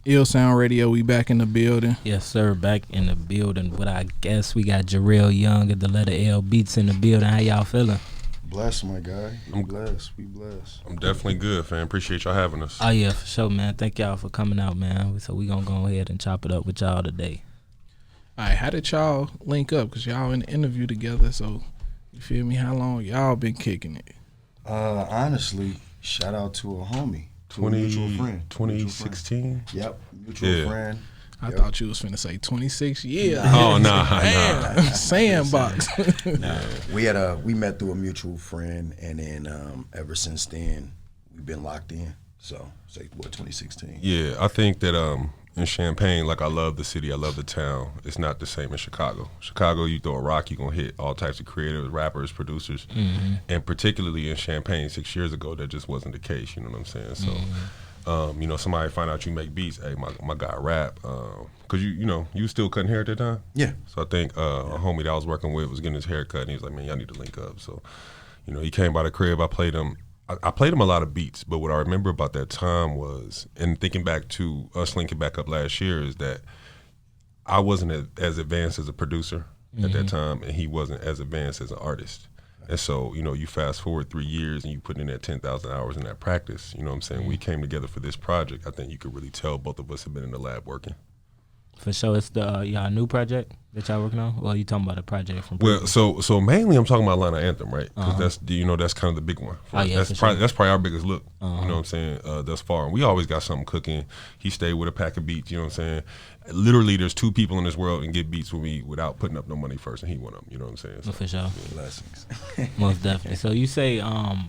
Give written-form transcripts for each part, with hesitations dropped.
Ill Sound Radio, we back in the building. Yes, sir, back in the building. But I guess we got Jarrel Young at TheLetterLBeats in the building. How y'all feeling? Blessed, my guy. I'm blessed. We blessed. I'm definitely good, fam. Appreciate y'all having us. Oh, yeah, for sure, man. Thank y'all for coming out, man. So we going to go ahead and chop it up with y'all today. All right, how did y'all link up? Because y'all in the interview together, so you feel me? How long y'all been kicking it? Honestly, shout out to a homie. To a mutual friend. 2016? Yep, mutual friend. I thought you was finna say 26 years. Oh, nah. Sandbox. We met through a mutual friend, and then ever since then, we've been locked in. So, say, 2016? Yeah, I think that in Champaign, like, I love the city, I love the town. It's not the same as Chicago. Chicago, you throw a rock, you're going to hit all types of creators, rappers, producers. Mm-hmm. And particularly in Champaign 6 years ago, that just wasn't the case, you know what I'm saying? So, you know, somebody find out you make beats, hey, my guy rap. Because, you still cutting hair at that time? Yeah. So I think a homie that I was working with was getting his hair cut, and he was like, man, y'all need to link up. So, he came by the crib, I played him a lot of beats, but what I remember about that time was, and thinking back to us linking back up last year, is that I wasn't as advanced as a producer at that time, and he wasn't as advanced as an artist. And so, you fast forward 3 years and you put in that 10,000 hours in that practice, you know what I'm saying? We came together for this project. I think you could really tell both of us have been in the lab working. For sure, it's the y'all new project that y'all working on. Well, you talking about a project from? Well, so mainly I'm talking about Illini Anthem, right? Because that's kind of the big one. That's probably our biggest look. You know what I'm saying? Thus far, and we always got something cooking. He stayed with a pack of beats. You know what I'm saying? Literally, there's two people in this world and get beats with me without putting up no money first, and he one of them. You know what I'm saying? So, for sure, blessings. Most definitely. So you say a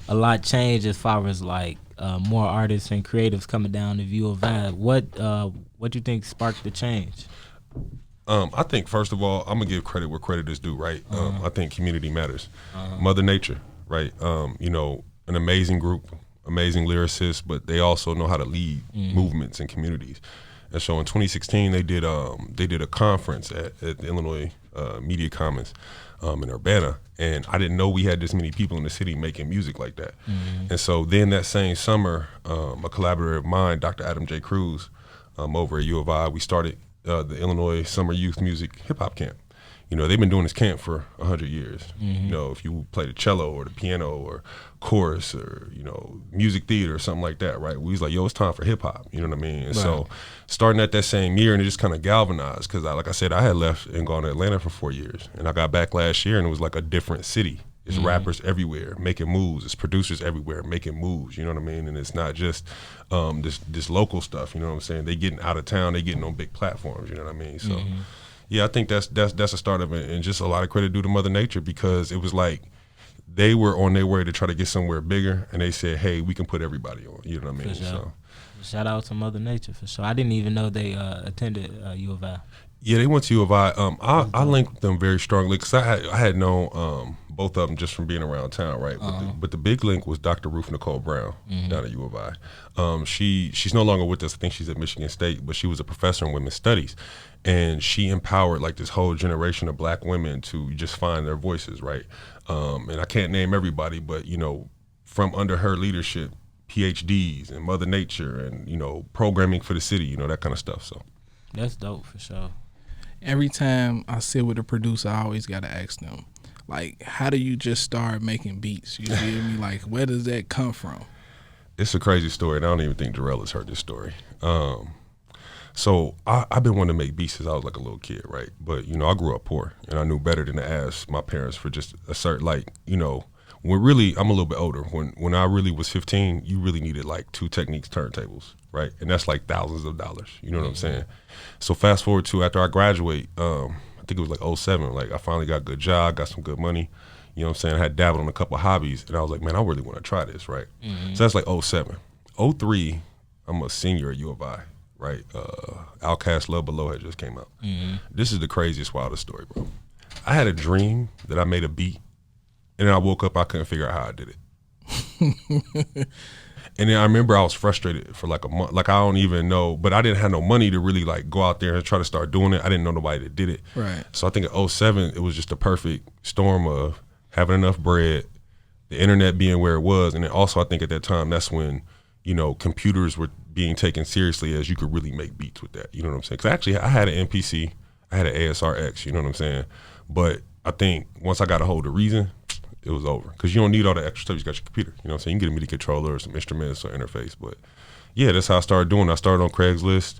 lot changed as far as like more artists and creatives coming down to view a vibe. What you think sparked the change? I think, first of all, I'm going to give credit where credit is due, right? I think community matters. Mother Nature, right? An amazing group, amazing lyricists, but they also know how to lead movements and communities. And so in 2016, they did a conference at the Illinois Media Commons in Urbana, and I didn't know we had this many people in the city making music like that. And so then that same summer, a collaborator of mine, Dr. Adam J. Cruz, over at U of I, we started the Illinois Summer Youth Music Hip Hop Camp. They've been doing this camp for 100 years. If you play the cello or the piano or chorus or, music theater or something like that, right? We was like, yo, it's time for hip hop, you know what I mean? And so starting at that same year, and it just kind of galvanized, because like I said, I had left and gone to Atlanta for 4 years, and I got back last year and it was like a different city. It's rappers everywhere making moves. It's producers everywhere making moves. You know what I mean? And it's not just this local stuff. You know what I'm saying? They getting out of town. They getting on big platforms. You know what I mean? So, yeah, I think that's a start of it, and just a lot of credit due to Mother Nature, because it was like they were on their way to try to get somewhere bigger, and they said, "Hey, we can put everybody on." You know what I mean? For sure. So, shout out to Mother Nature for sure. I didn't even know they attended U of I. Yeah, they went to U of I. I linked them very strongly because I had known both of them just from being around town, right? But the big link was Dr. Ruth Nicole Brown down at U of I. She's no longer with us. I think she's at Michigan State, but she was a professor in women's studies, and she empowered like this whole generation of Black women to just find their voices, right? And I can't name everybody, but from under her leadership, PhDs and Mother Nature and programming for the city, that kind of stuff. So that's dope for sure. Every time I sit with a producer, I always got to ask them, like, how do you just start making beats? You feel me? Like, where does that come from? It's a crazy story, and I don't even think Jarrel has heard this story. So I've been wanting to make beats since I was like a little kid, right? But, I grew up poor, and I knew better than to ask my parents for just a certain, when really, I'm a little bit older. When I really was 15, you really needed like 2 Techniques turntables, right? And that's like thousands of dollars, you know what I'm saying? So fast forward to after I graduate, I think it was like 07, like I finally got a good job, got some good money, you know what I'm saying? I had dabbled on a couple of hobbies, and I was like, man, I really want to try this, right? So that's like 07. 03, I'm a senior at U of I, right? Outkast Love Below had just came out. This is the craziest, wildest story, bro. I had a dream that I made a beat, and then I woke up, I couldn't figure out how I did it. And then I remember I was frustrated for like a month. Like, I don't even know, but I didn't have no money to really like go out there and try to start doing it. I didn't know nobody that did it. Right. So I think at 07, it was just a perfect storm of having enough bread, the internet being where it was. And then also I think at that time, that's when, computers were being taken seriously as you could really make beats with that. You know what I'm saying? Because actually, I had an MPC, I had an ASRX. You know what I'm saying? But I think once I got a hold of Reason, it was over. Because you don't need all the extra stuff. You got your computer. You know what I'm saying? You can get a MIDI controller or some instruments or interface. But yeah, that's how I started doing it. I started on Craigslist.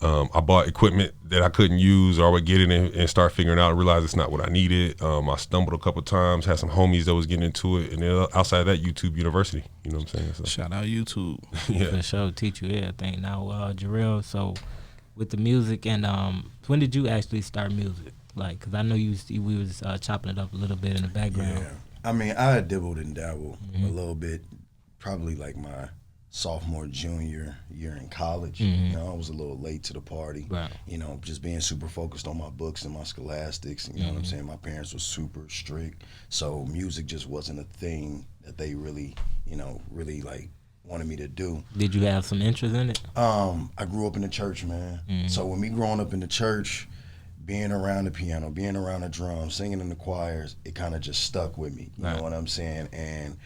I bought equipment that I couldn't use, or I would get it and start figuring out and realize it's not what I needed. I stumbled a couple times, had some homies that was getting into it, and then outside of that, YouTube University. You know what I'm saying? So. Shout out YouTube. Yeah. For sure, teach you everything. Now, Jarrel, so with the music, and when did you actually start music? Like, because I know we was chopping it up a little bit in the background. Yeah, I mean, I had dibbled and dabbled a little bit, probably like my sophomore, junior year in college. You know, I was a little late to the party. Right. You know, just being super focused on my books and my scholastics. You know what I'm saying? My parents were super strict, so music just wasn't a thing that they really, really like wanted me to do. Did you have some interest in it? I grew up in the church, man. So with me growing up in the church, being around the piano, being around the drums, singing in the choirs, it kind of just stuck with me. You know what I'm saying? And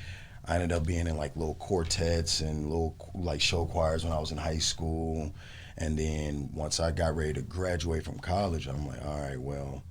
I ended up being in like little quartets and little like show choirs when I was in high school. And then once I got ready to graduate from college, I'm like, all right, well,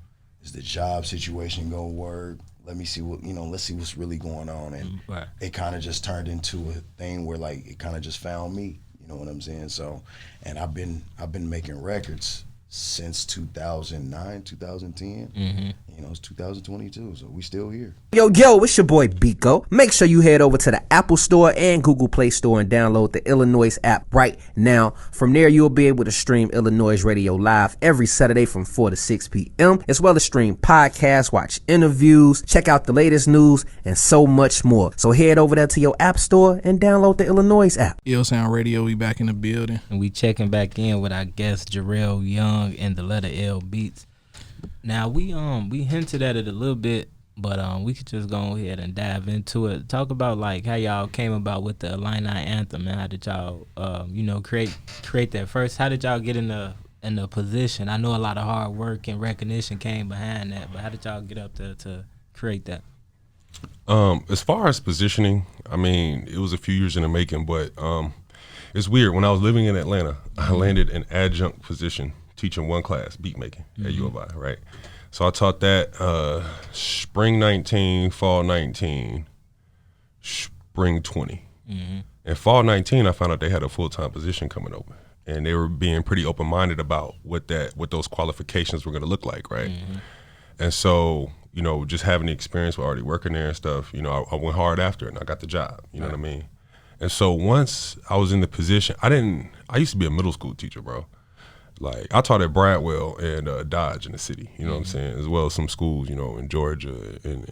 is the job situation gonna work? Let me see let's see what's really going on. And it kind of just turned into a thing where like it kind of just found me. You know what I'm saying? So, and I've been making records since 2009, 2010. It's 2022, so we still here. Yo, it's your boy Biko. Make sure you head over to the Apple Store and Google Play Store and download the iLLANOiZE app right now. From there, you'll be able to stream iLLANOiZE Radio live every Saturday from 4 to 6 p.m., as well as stream podcasts, watch interviews, check out the latest news, and so much more. So head over there to your App Store and download the iLLANOiZE app. Ill Sound Radio, we back in the building. And we checking back in with our guest, Jarrel Young and TheLetterLBeats. Now we hinted at it a little bit, but we could just go ahead and dive into it. Talk about like how y'all came about with the Illini Anthem, and how did y'all create that first? How did y'all get in the position? I know a lot of hard work and recognition came behind that, but how did y'all get up there to create that? As far as positioning, I mean, it was a few years in the making, but it's weird. When I was living in Atlanta, I landed an adjunct position teaching one class, beat making at U of I, right? So I taught that spring 19, fall 19, spring 20. And fall 19, I found out they had a full-time position coming open. And they were being pretty open-minded about what those qualifications were gonna look like, right? And so, just having the experience with already working there and stuff, I went hard after it and I got the job, you know what I mean? And so once I was in the position, I used to be a middle school teacher, bro. Like, I taught at Bradwell and Dodge in the city, you know what I'm saying, as well as some schools, in Georgia and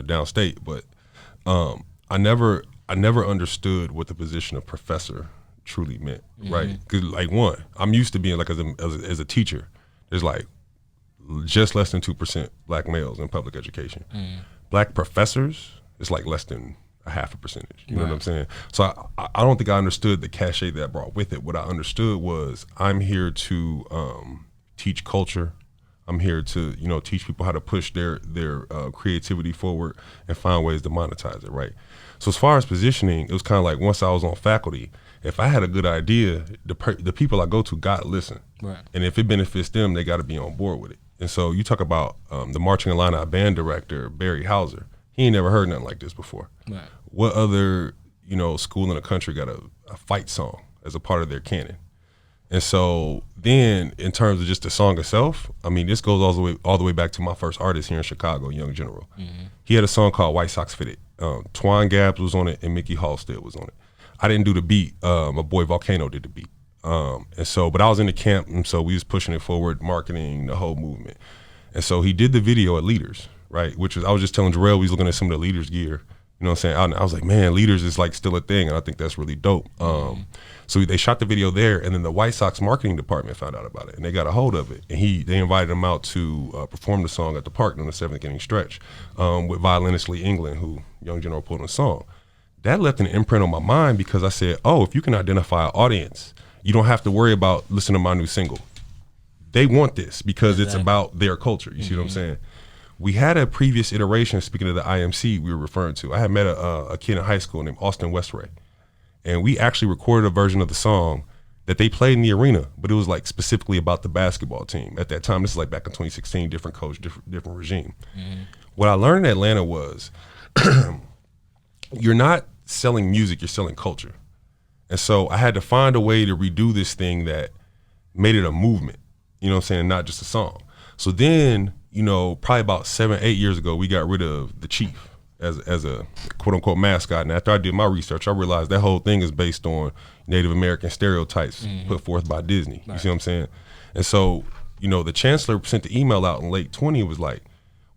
downstate. But I never understood what the position of professor truly meant, right? Because, like, one, I'm used to being, like, as a teacher, there's, like, just less than 2% black males in public education. Black professors, it's, like, less than a half a percentage, you know what I'm saying? So I don't think I understood the cachet that brought with it. What I understood was I'm here to teach culture. I'm here to teach people how to push their creativity forward and find ways to monetize it, right? So as far as positioning, it was kind of like once I was on faculty, if I had a good idea, the people I go to got to listen, right? And if it benefits them, they got to be on board with it. And so you talk about the Marching Illini band director Barry Hauser. He ain't never heard nothing like this before. Right. What other, school in the country got a fight song as a part of their canon? And so then in terms of just the song itself, I mean, this goes all the way back to my first artist here in Chicago, Young General. He had a song called White Sox Fitted. Twine Gabbs was on it and Mickey Halstead was on it. I didn't do the beat. My boy Volcano did the beat. But I was in the camp, and so we was pushing it forward, marketing the whole movement. And so he did the video at Leaders, right? I was just telling Jarrel, we was looking at some of the Leaders gear. You know what I'm saying? I was like, man, Leaders is like still a thing, and I think that's really dope. So they shot the video there, and then the White Sox marketing department found out about it, and they got a hold of it. And they invited him out to perform the song at the park on the 7th inning stretch with violinist Lee England, who Young General put on the song. That left an imprint on my mind because I said, oh, if you can identify an audience, you don't have to worry about listening to my new single. They want this because it's about their culture. You see what I'm saying? We had a previous iteration, speaking of the IMC we were referring to. I had met a kid in high school named Austin Westray. and we actually recorded a version of the song that they played in the arena, but it was like specifically about the basketball team at that time. This is like back in 2016, different coach, different regime. What I learned in Atlanta was you're not selling music, you're selling culture. And so I had to find a way to redo this thing that made it a movement, you know what I'm saying, not just a song. So then, you know, probably about 7, 8 years ago, we got rid of the chief as a quote unquote mascot. And after I did my research, I realized that whole thing is based on Native American stereotypes put forth by Disney. You see what I'm saying? And so, you know, the chancellor sent the email out in late 20, was like,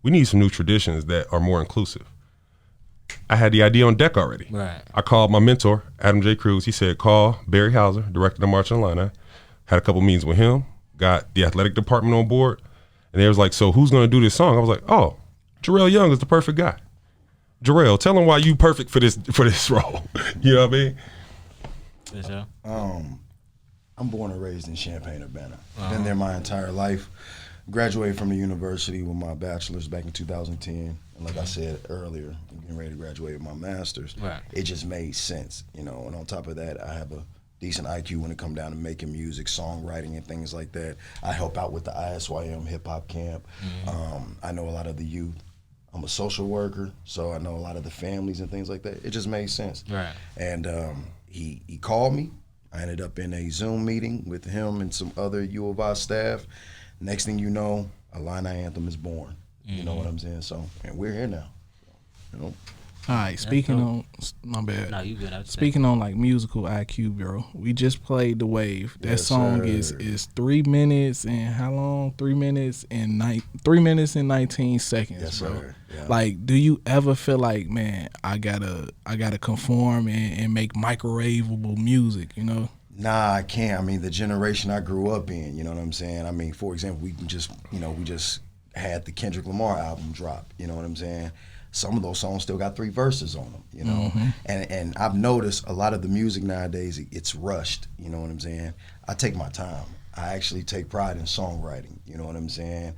we need some new traditions that are more inclusive. I had the idea on deck already. Right. I called my mentor, Adam J. Cruz. He said, call Barry Hauser, director of Marching Illini. Had a couple meetings with him, got the athletic department on board. And they was like, so who's going to do this song? I was like, oh, Jarrel Young is the perfect guy. Jarrel, tell him why you perfect for this role. You know what I mean? For sure. I'm born and raised in Champaign-Urbana. Been there my entire life. Graduated from the university with my bachelor's back in 2010. And like I said earlier, I'm getting ready to graduate with my master's. Right. It just made sense, you know. And on top of that, I have a decent IQ when it comes down to making music, songwriting, and things like that. I help out with the ISYM hip hop camp. I know a lot of the youth. I'm a social worker, so I know a lot of the families and things like that. It just made sense. Right. And he called me. I ended up in a Zoom meeting with him and some other U of I staff. Next thing you know, Illini Anthem is born. You know what I'm saying? So, and we're here now. You know? All right, speaking on, my bad. No, you good. Speaking on like musical IQ, bro. We just played The Wave. That Yes, song sir. is 3 minutes and how long? 3 minutes and 19 seconds, Yes, bro. sir. Yeah. Like, do you ever feel like, man, I gotta conform and make microwavable music, you know? Nah, I can't. I mean, the generation I grew up in, you know what I'm saying? I mean, for example, we just had the Kendrick Lamar album drop, you know what I'm saying? Some of those songs still got 3 verses on them, you know? And I've noticed a lot of the music nowadays, it's rushed, you know what I'm saying? I take my time. I actually take pride in songwriting, you know what I'm saying?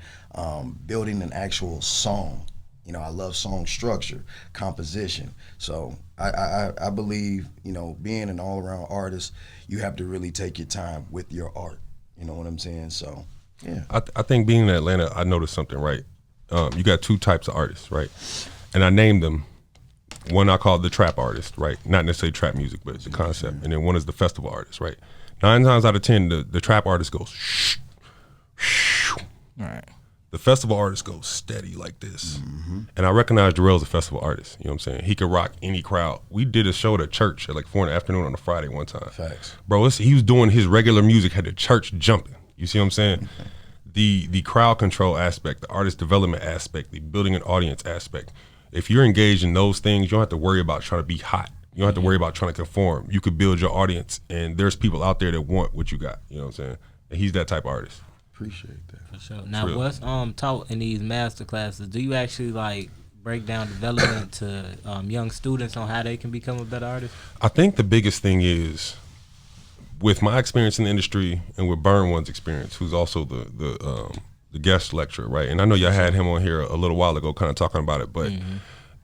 Building an actual song. You know, I love song structure, composition. So I believe, you know, being an all-around artist, you have to really take your time with your art. You know what I'm saying? So, yeah. I think being in Atlanta, I noticed something, right? You got 2 types of artists, right? And I named them. One I call the trap artist, right? Not necessarily trap music, but it's the concept. And then one is the festival artist, right? 9 times out of 10, the trap artist goes shh, shh. All right. The festival artist goes steady like this. And I recognize Jarrel's a festival artist. You know what I'm saying? He could rock any crowd. We did a show at a church at like 4 in the afternoon on a Friday one time. Facts. Bro, he was doing his regular music, had the church jumping. You see what I'm saying? The crowd control aspect, the artist development aspect, the building an audience aspect. If you're engaged in those things, you don't have to worry about trying to be hot. You don't have to worry about trying to conform. You could build your audience, and there's people out there that want what you got. You know what I'm saying? And he's that type of artist. Appreciate that. For sure. Now, real. what's taught in these master classes? Do you actually like break down development to young students on how they can become a better artist? I think the biggest thing is, with my experience in the industry and with Burn One's experience, who's also the guest lecturer, right? And I know y'all had him on here a little while ago kind of talking about it, but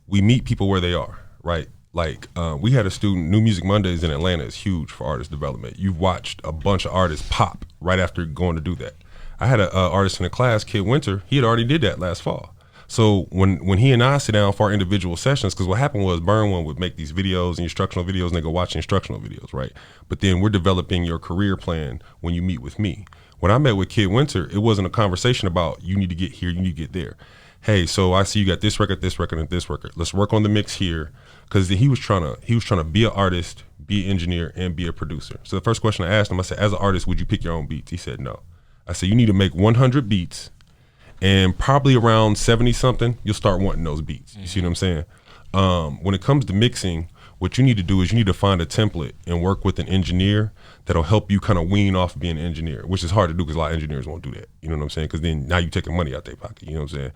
we meet people where they are, right? Like we had a student, New Music Mondays in Atlanta is huge for artist development. You've watched a bunch of artists pop right after going to do that. I had an artist in the class, Kid Winter, he had already did that last fall. So when he and I sit down for our individual sessions, because what happened was Burn One would make these videos, instructional videos, and they go watch instructional videos, right? But then we're developing your career plan when you meet with me. When I met with Kid Winter, it wasn't a conversation about you need to get here, you need to get there. Hey, so I see you got this record, and this record. Let's work on the mix here, because he was trying to be an artist, be an engineer, and be a producer. So the first question I asked him, I said, as an artist, would you pick your own beats? He said no. I said, you need to make 100 beats, and probably around 70 something, you'll start wanting those beats. You see what I'm saying? When it comes to mixing, what you need to do is you need to find a template and work with an engineer that'll help you kind of wean off being an engineer, which is hard to do because a lot of engineers won't do that. You know what I'm saying? Because then now you're taking money out their pocket. You know what I'm saying?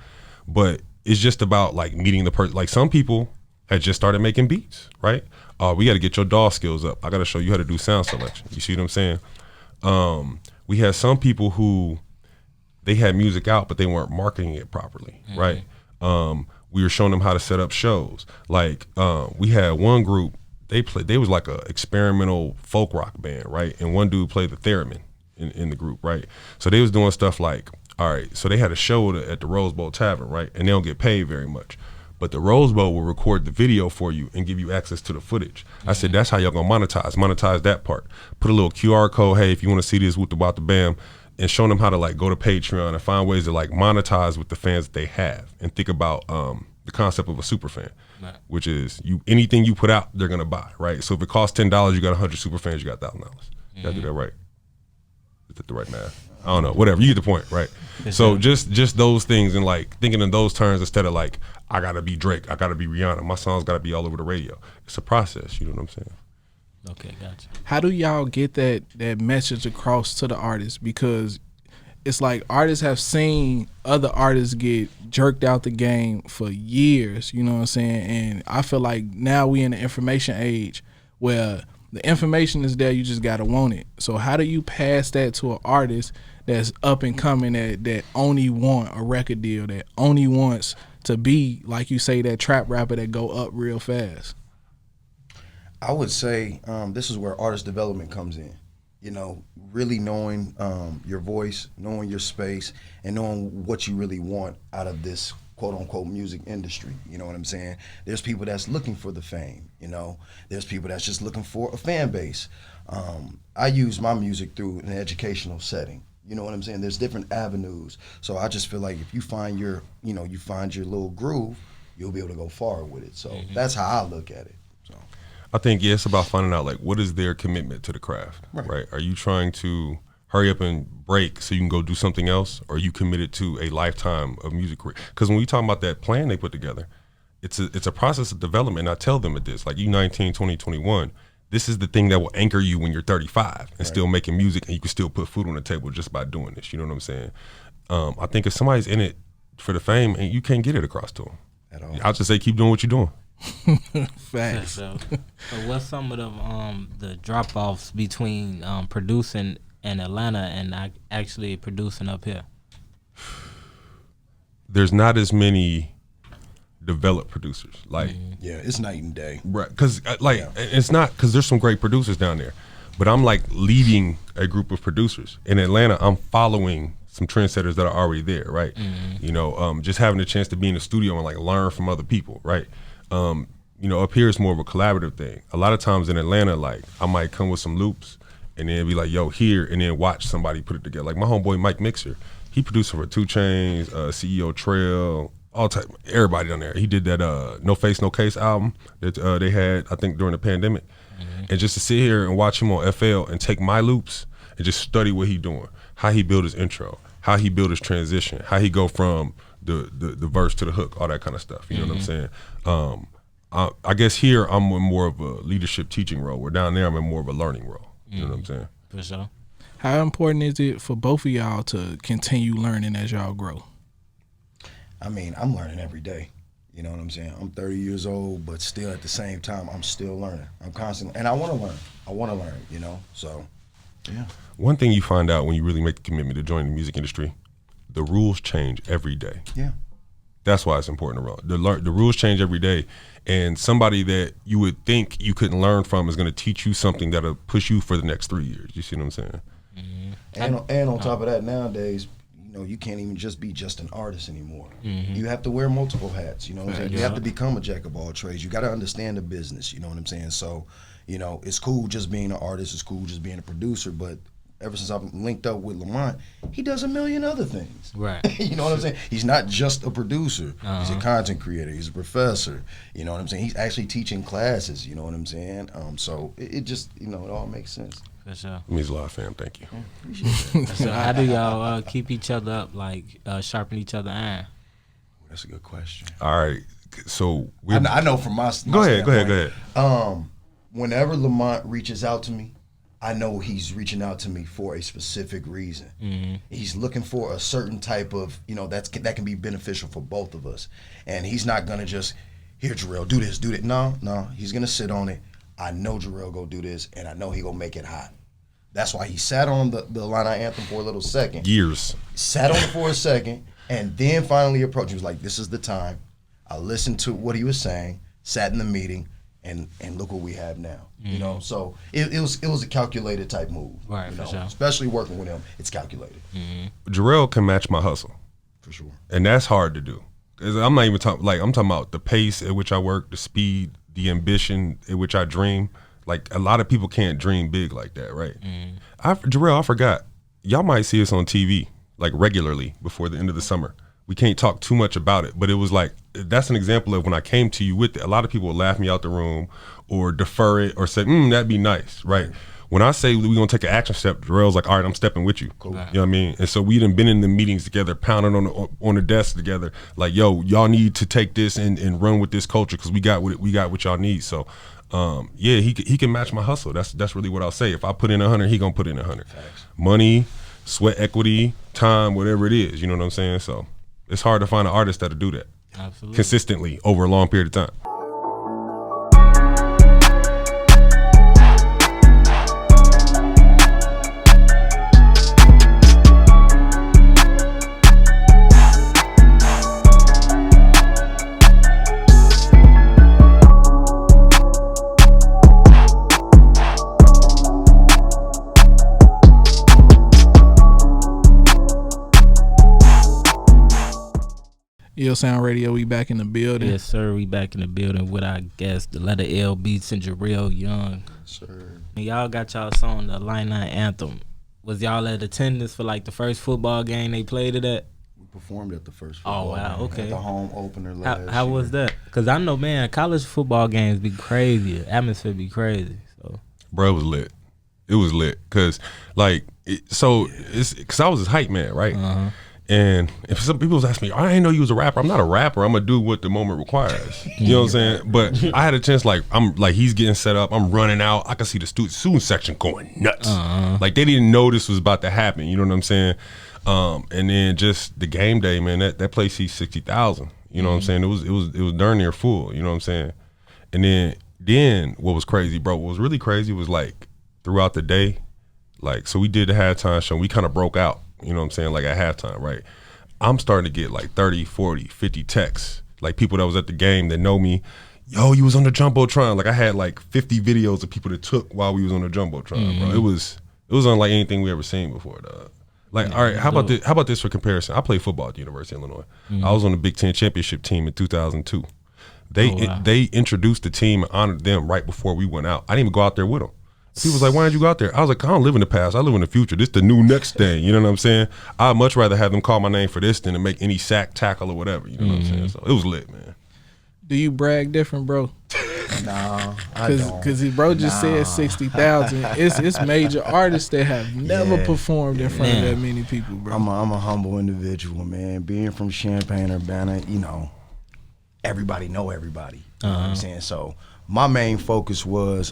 But it's just about like meeting the person. Like some people had just started making beats, right? We got to get your DAW skills up. I got to show you how to do sound selection. You see what I'm saying? We had some people who they had music out, but they weren't marketing it properly, right? We were showing them how to set up shows. Like we had one group they was like a experimental folk rock band, right? And one dude played the theremin in the group, right? So they was doing stuff like, all right, so they had a show at the Rose Bowl Tavern, right? And they don't get paid very much. But the Rose Bowl will record the video for you and give you access to the footage. I said, that's how y'all gonna monetize that part. Put a little QR code, hey, if you wanna see this with the About the Bam, and show them how to like go to Patreon and find ways to like monetize with the fans that they have, and think about the concept of a super fan, which is anything you put out, they're gonna buy, right? So if it costs $10, you got 100 super fans, you got $1,000. You gotta do that right. Is that the right math? I don't know, whatever, you get the point, right? So just those things, and like thinking in those terms instead of like, I gotta be Drake, I gotta be Rihanna, my songs gotta be all over the radio. It's a process, you know what I'm saying? Okay, gotcha. How do y'all get that message across to the artists? Because it's like artists have seen other artists get jerked out the game for years, you know what I'm saying? And I feel like now we in the information age where the information is there, you just gotta want it. So how do you pass that to an artist that's up and coming, that only want a record deal, that only wants to be, like you say, that trap rapper that go up real fast? I would say this is where artist development comes in. You know, really knowing your voice, knowing your space, and knowing what you really want out of this quote-unquote music industry. You know what I'm saying? There's people that's looking for the fame, you know? There's people that's just looking for a fan base. I use my music through an educational setting. You know what I'm saying? There's different avenues. So I just feel like if you find your little groove, you'll be able to go far with it. So that's how I look at it. So I think, yeah, it's about finding out like what is their commitment to the craft, right? Are you trying to hurry up and break so you can go do something else, or are you committed to a lifetime of music career? Because when we talk about that plan they put together, it's a process of development. And I tell them at this, like, you 19, 20, 21, this is the thing that will anchor you when you're 35 and still making music, and you can still put food on the table just by doing this. You know what I'm saying? I think if somebody's in it for the fame, and you can't get it across to them at all. I'll just say keep doing what you're doing. Facts. So what's some of the drop offs between producing in Atlanta and actually producing up here? There's not as many developed producers. Like, yeah, it's night and day. Right, because it's not because there's some great producers down there, but I'm like leading a group of producers in Atlanta. I'm following some trendsetters that are already there, right? You know, just having a chance to be in the studio and like learn from other people, right? You know, up here it's more of a collaborative thing. A lot of times in Atlanta, like I might come with some loops and then be like, yo, here, and then watch somebody put it together. Like my homeboy Mike Mixer, he produced for 2 Chainz, CEO Trail, all type, everybody down there. He did that No Face No Case album that they had, I think, during the pandemic. And just to sit here and watch him on FL and take my loops and just study what he doing, how he built his intro, how he built his transition, how he go from the verse to the hook, all that kind of stuff. You know what I'm saying? I guess here I'm in more of a leadership teaching role, where down there I'm in more of a learning role. You know what I'm saying? For sure. How important is it for both of y'all to continue learning as y'all grow? I mean, I'm learning every day. You know what I'm saying? I'm 30 years old, but still at the same time, I'm still learning. I'm constantly, and I want to learn. You know, so yeah. One thing you find out when you really make the commitment to join the music industry, the rules change every day. Yeah. That's why it's important to learn. The rules change every day, and somebody that you would think you couldn't learn from is going to teach you something that'll push you for the next 3 years. You see what I'm saying? And on top of that, nowadays, you know, you can't even just be just an artist anymore. You have to wear multiple hats. You know what I'm saying? You have to become a jack of all trades. You got to understand the business. You know what I'm saying? So, you know, it's cool just being an artist. It's cool just being a producer. But ever since I've linked up with Lamont, he does a million other things. Right. You know what I'm saying? He's not just a producer. He's a content creator. He's a professor. You know what I'm saying? He's actually teaching classes. You know what I'm saying? So it just, you know, it all makes sense. For sure. It means a lot, fam. Thank you. Appreciate that. So how do y'all keep each other up, like sharpen each other iron? That's a good question. All right. So I know from my Go ahead. Whenever Lamont reaches out to me, I know he's reaching out to me for a specific reason. He's looking for a certain type of, you know, that can be beneficial for both of us. And he's not gonna just, here, Jarrel, do this, do that. No, he's gonna sit on it. I know Jarrel go do this, and I know he gonna make it hot. That's why he sat on the Illini Anthem for a little second. Years. Sat on it for a second, and then finally approached. He was like, this is the time. I listened to what he was saying, sat in the meeting, and look what we have now. You know, so it was a calculated type move. Right, you for know? sure. Especially working with him, it's calculated. Jarrel can match my hustle, For sure. and that's hard to do. 'Cause I'm not even talking I'm talking about the pace at which I work, the speed, the ambition at which I dream. Like a lot of people can't dream big like that, right? Jarrel, I forgot. Y'all might see us on TV like regularly before the end of the summer. We can't talk too much about it, but it was like, that's an example of when I came to you with it. A lot of people would laugh me out the room or defer it or say, that'd be nice, right? When I say we're gonna take an action step, Jarrel's like, all right, I'm stepping with you. Cool. You know what I mean? And so we done been in the meetings together, pounding on the desk together, like, yo, y'all need to take this and run with this culture because we got what y'all need. So yeah, he can match my hustle. That's really what I'll say. If I put in 100, he gonna put in 100. Facts. Money, sweat equity, time, whatever it is. You know what I'm saying? So it's hard to find an artist that'll do that consistently over a long period of time. Sound Radio, we back in the building. Yes, sir. We back in the building with our guest, TheLetterLBeats and Jarrel Young. Sir. And y'all got y'all song, the Illini Anthem. Was y'all at attendance for like the first football game they played it at? We performed at the first Oh, football wow, game, okay. at the home opener last How was that? Because I know, man, college football games be crazy. The atmosphere be crazy. So, Bro, it was lit. It was lit. Because, like, because I was his hype man, right? And if some people was asking me, I didn't know you was a rapper. I'm not a rapper. I'm gonna do what the moment requires. You know what I'm saying? But I had a chance, he's getting set up. I'm running out. I can see the student section going nuts. Like they didn't know this was about to happen. You know what I'm saying? And then just the game day, man. That place seats 60,000. You know what I'm saying? It was darn near full. You know what I'm saying? And then what was crazy, bro? What was really crazy was like throughout the day, like so we did the halftime show. We kind of broke out. You know what I'm saying? Like at halftime, right? I'm starting to get like 30, 40, 50 texts. Like people that was at the game that know me. Yo, you was on the Jumbotron. Like I had like 50 videos of people that took while we was on the Jumbotron, bro. It was unlike anything we ever seen before, dog. Like, all right, how about this for comparison? I played football at the University of Illinois. I was on the Big Ten championship team in 2002. They introduced the team and honored them right before we went out. I didn't even go out there with them. People was like, why didn't you go out there? I was like, I don't live in the past. I live in the future. This the new next thing. You know what I'm saying? I'd much rather have them call my name for this than to make any sack, tackle, or whatever. You know what I'm saying? So it was lit, man. Do you brag different, bro? No, I don't. Because bro just said 60,000. It's major artists that have never performed in front of that many people, bro. I'm a humble individual, man. Being from Champaign, Urbana, you know, everybody know everybody. You know what I'm saying? So my main focus was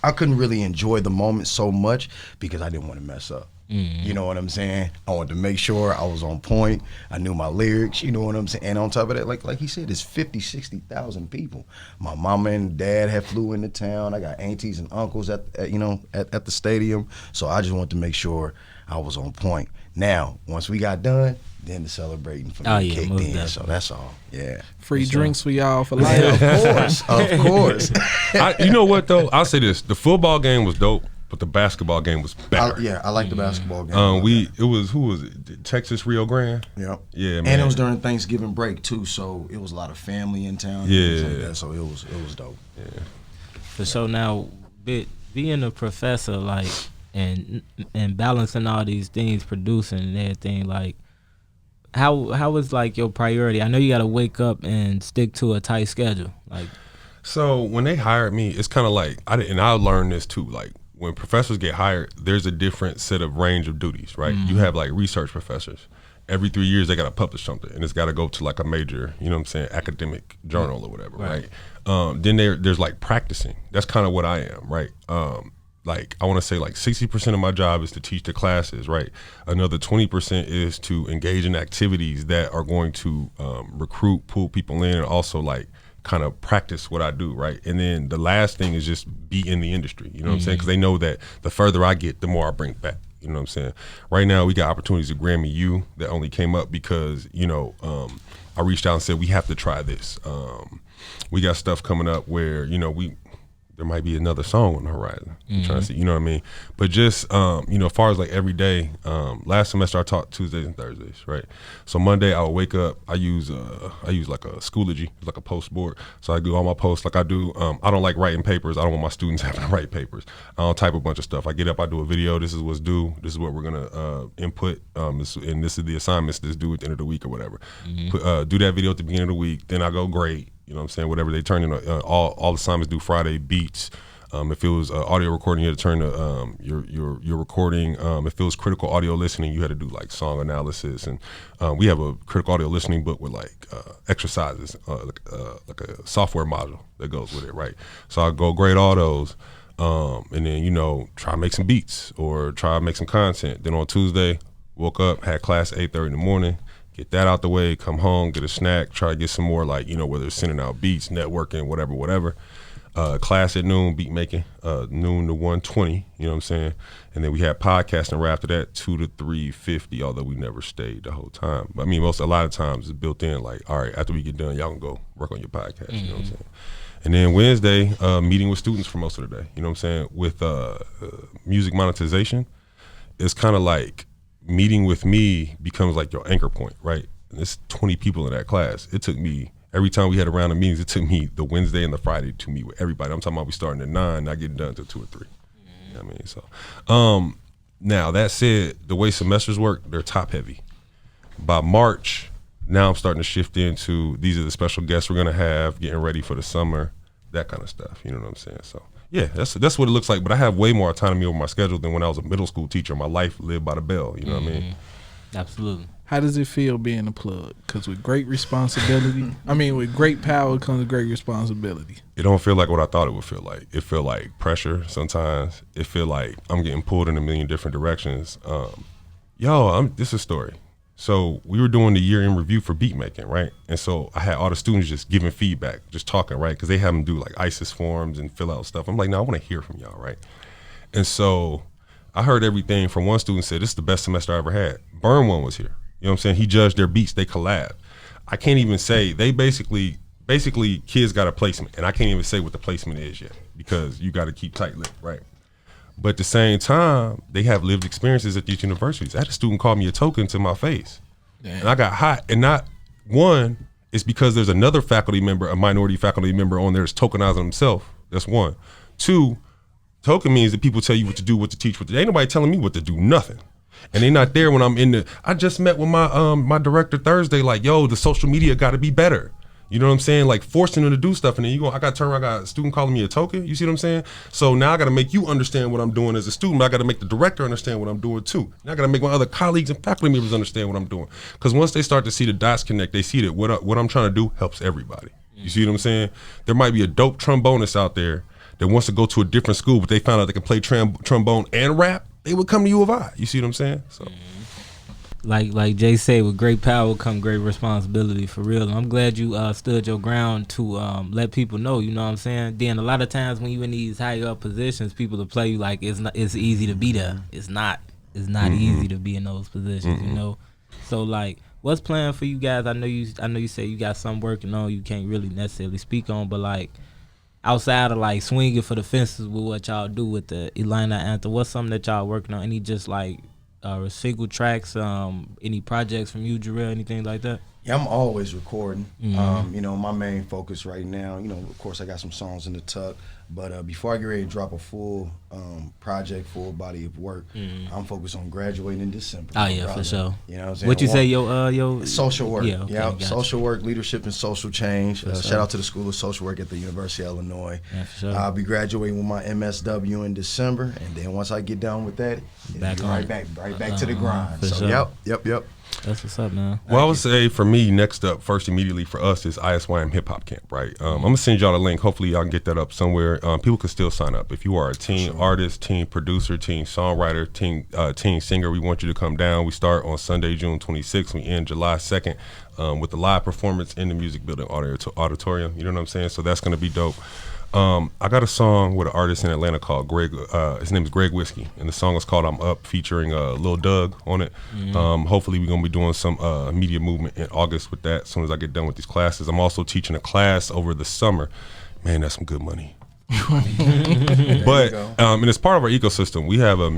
I couldn't really enjoy the moment so much because I didn't want to mess up. You know what I'm saying? I wanted to make sure I was on point. I knew my lyrics, you know what I'm saying? And on top of that, like he said, it's 50, 60,000 people. My mama and dad had flew into town. I got aunties and uncles at the stadium. So I just wanted to make sure I was on point. Now, once we got done, then the celebrating for me kicked in. Definitely. So that's all. Yeah. Free drinks for y'all for life. Of course. You know what though? I'll say this: the football game was dope, but the basketball game was better. I like the basketball game. Who was it? Texas Rio Grande. Yep. Yeah, man. And it was during Thanksgiving break too, so it was a lot of family in town. Yeah. Like that, so it was dope. Yeah. So now, being a professor, like, and balancing all these things, producing and everything, like, how is like your priority? I know you got to wake up and stick to a tight schedule, like. So when they hired me, it's kind of like I learned this too. Like when professors get hired, there's a different set of range of duties, right? You have like research professors. Every 3 years they got to publish something, and it's got to go to like a major, you know what I'm saying, academic journal or whatever, right? Then there's like practicing. That's kind of what I am, right? Like I want to say like 60% of my job is to teach the classes, right? Another 20% is to engage in activities that are going to recruit, pull people in, and also like kind of practice what I do, right? And then the last thing is just be in the industry, you know what I'm saying? Because they know that the further I get, the more I bring back, you know what I'm saying? Right now we got opportunities at Grammy U that only came up because, you know, I reached out and said, we have to try this. We got stuff coming up where, you know, there might be another song on the horizon. I'm trying to see, you know what I mean? But just, you know, as far as like every day, last semester I taught Tuesdays and Thursdays, right? So Monday I would wake up, I use like a Schoology, like a post board. So I do all my posts like I do. I don't like writing papers. I don't want my students having to write papers. I don't type a bunch of stuff. I get up, I do a video. This is what's due. This is what we're gonna input. And this is the assignments that's due at the end of the week or whatever. Do that video at the beginning of the week. Then I go grade. You know what I'm saying? Whatever they turn in, all assignments due Friday, beats. If it was audio recording, you had to turn your recording. If it was critical audio listening, you had to do like song analysis. And we have a critical audio listening book with like exercises, like a software module that goes with it, right? So I go grade all those, and then, you know, try to make some beats or try to make some content. Then on Tuesday, woke up, had class at 8:30 in the morning. Get that out the way, come home, get a snack, try to get some more, like, you know, whether it's sending out beats, networking, whatever. Class at noon, beat making, noon to 1:20, you know what I'm saying? And then we had podcasting right after that, 2 to 3:50, although we never stayed the whole time. But I mean, a lot of times it's built in, like, all right, after we get done, y'all can go work on your podcast, you know what I'm saying? And then Wednesday, meeting with students for most of the day, you know what I'm saying? With music monetization, it's kind of like, meeting with me becomes like your anchor point, right? And there's 20 people in that class. It took me, every time we had a round of meetings, it took me the Wednesday and the Friday to meet with everybody. I'm talking about we starting at 9, not getting done until 2 or 3. You know what I mean? So, now that said, the way semesters work, they're top heavy. By March, now I'm starting to shift into, these are the special guests we're gonna have, getting ready for the summer, that kind of stuff. You know what I'm saying? So. Yeah, that's what it looks like. But I have way more autonomy over my schedule than when I was a middle school teacher. My life lived by the bell. You know what I mean? Absolutely. How does it feel being a plug? Because with great responsibility, with great power comes great responsibility. It don't feel like what I thought it would feel like. It feel like pressure sometimes. It feel like I'm getting pulled in a million different directions. This is a story. So we were doing the year in review for beat making, right? And so I had all the students just giving feedback, just talking, right? Because they have them do like ISIS forms and fill out stuff. I'm like, no, I want to hear from y'all, right? And so I heard everything from one student said, this is the best semester I ever had. Burn One was here. You know what I'm saying? He judged their beats, they collabed. I can't even say, they basically kids got a placement, and I can't even say what the placement is yet because you got to keep tight-lipped, right? But at the same time, they have lived experiences at these universities. I had a student call me a token to my face. Damn. And I got hot. And not one, it's because there's another faculty member, a minority faculty member on there that's tokenizing himself. That's one. Two, token means that people tell you what to do, what to teach, what to do. Ain't nobody telling me what to do, nothing. And they not there when I'm in the, I just met with my director Thursday, like, yo, the social media got to be better. You know what I'm saying? Like forcing them to do stuff, and then I got to turn around, I got a student calling me a token. You see what I'm saying? So now I got to make you understand what I'm doing as a student, but I got to make the director understand what I'm doing too. Now I got to make my other colleagues and faculty members understand what I'm doing. Because once they start to see the dots connect, they see that what I'm trying to do helps everybody. You see what I'm saying? There might be a dope trombonist out there that wants to go to a different school, but they found out they can play trombone and rap. They would come to U of I. You see what I'm saying? So. Like Jay said, with great power come great responsibility, for real. And I'm glad you stood your ground to let people know, you know what I'm saying? Then a lot of times when you in these higher up positions, people will play you like it's easy to be there. It's not easy to be in those positions, you know? So like, what's planned for you guys? I know you say you got some working on you can't really necessarily speak on, but like outside of like swinging for the fences with what y'all do with the Illini Anthem, what's something that y'all working on? Any just like single tracks, any projects from you, Jarrel, anything like that? Yeah, I'm always recording. You know, my main focus right now, you know, of course I got some songs in the tuck, but before I get ready to drop a full project, full body of work, I'm focused on graduating in December. Oh yeah, for sure. You know what I'm saying? What you say, your social work. Yeah, okay, gotcha. Social work, leadership, and social change. Shout out to the School of Social Work at the University of Illinois. Yeah, for sure. I'll be graduating with my MSW in December, and then once I get done with that, right back to the grind. So sure. Yep. That's what's up, man. Well, I would say for me, next up, first immediately for us is ISYM Hip Hop Camp, right? I'm going to send y'all a link. Hopefully y'all can get that up somewhere. People can still sign up. If you are a teen artist, teen producer, teen songwriter, teen singer, we want you to come down. We start on Sunday, June 26th. We end July 2nd with a live performance in the Music Building Auditorium. You know what I'm saying? So that's going to be dope. I got a song with an artist in Atlanta called Greg. His name is Greg Whiskey, and the song is called "I'm Up," featuring Lil Doug on it. Hopefully, we're gonna be doing some media movement in August with that. As soon as I get done with these classes, I'm also teaching a class over the summer. Man, that's some good money. But and as part of our ecosystem, we have a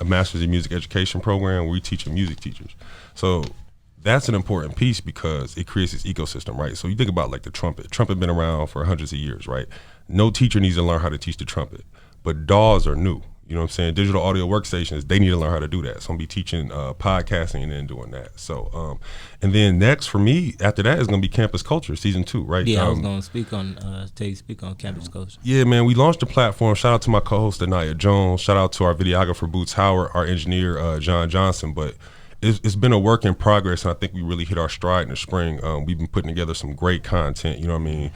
master's in music education program where we teach music teachers. So that's an important piece because it creates this ecosystem, right? So you think about like the trumpet. Trumpet been around for hundreds of years, right? No teacher needs to learn how to teach the trumpet, but DAWs are new. You know what I'm saying? Digital audio workstations, they need to learn how to do that. So I'm gonna be teaching podcasting and then doing that. So, and then next for me, after that is gonna be campus culture, season 2, right? Yeah, I was gonna speak on campus culture. Yeah, man, we launched the platform. Shout out to my co-host Anaya Jones. Shout out to our videographer Boots Howard, our engineer John Johnson. But it's been a work in progress, and I think we really hit our stride in the spring. We've been putting together some great content. You know what I mean?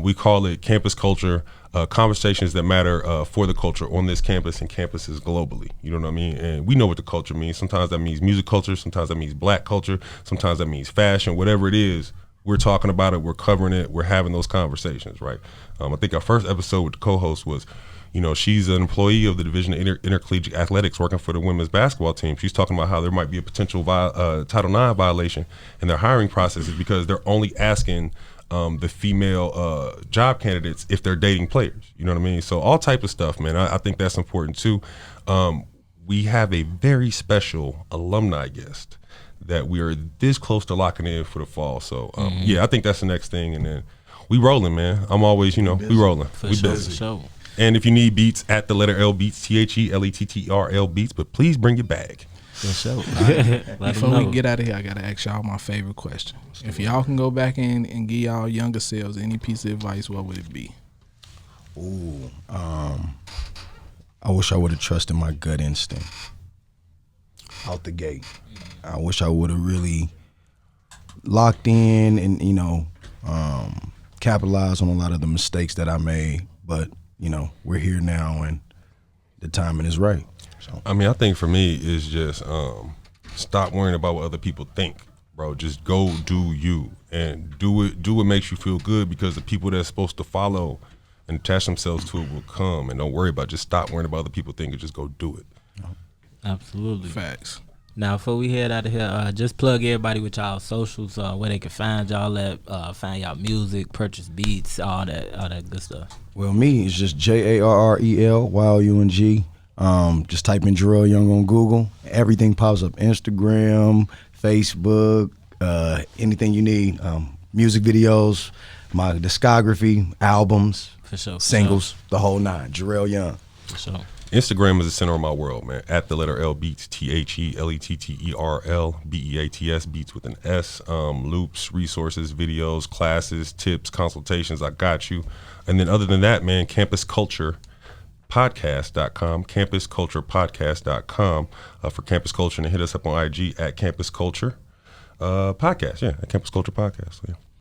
We call it campus culture. Conversations that matter for the culture on this campus and campuses globally. You know what I mean? And we know what the culture means. Sometimes that means music culture. Sometimes that means black culture. Sometimes that means fashion. Whatever it is, we're talking about it. We're covering it. We're having those conversations, right? I think our first episode with the co-host was, you know, she's an employee of the Division of Intercollegiate Athletics working for the women's basketball team. She's talking about how there might be a potential Title IX violation in their hiring processes because they're only asking the female job candidates if they're dating players. You know what I mean? So all type of stuff, man. I think that's important too. We have a very special alumni guest that we are this close to locking in for the fall. So yeah, I think that's the next thing. And then we rolling, man. I'm always, you know, we rolling. We busy. For sure. And if you need beats, at TheLetterLBeats, TheLetterLBeats, but please bring your bag. For sure. Before we get out of here, I gotta ask y'all my favorite question. If y'all can go back in and give y'all younger selves any piece of advice, what would it be? Ooh, I wish I would have trusted my gut instinct out the gate. I wish I would have really locked in and, you know, capitalized on a lot of the mistakes that I made. But, you know, we're here now and the timing is right. So I mean, I think for me is just stop worrying about what other people think, bro. Just go do you and do what makes you feel good, because the people that's supposed to follow and attach themselves to it will come. And don't worry about it. Just stop worrying about other people think and just go do it. Absolutely. Facts. Now, before we head out of here, just plug everybody with y'all socials, where they can find y'all at, find y'all music, purchase beats, all that good stuff. Well, me, it's just JARRELYOUNG. Just type in Jarrel Young on Google. Everything pops up. Instagram, Facebook, anything you need. Music videos, my discography, albums, For sure. singles, the whole nine. Jarrel Young. For sure. Instagram is the center of my world, man. At TheLetterLBeats, TheLetterLBeats, beats with an S. Loops, resources, videos, classes, tips, consultations. I got you. And then other than that, man, campusculturepodcast.com, campusculturepodcast.com for Campus Culture, and hit us up on IG at Campus Culture Podcast. Yeah, at Campus Culture Podcast. So, yeah.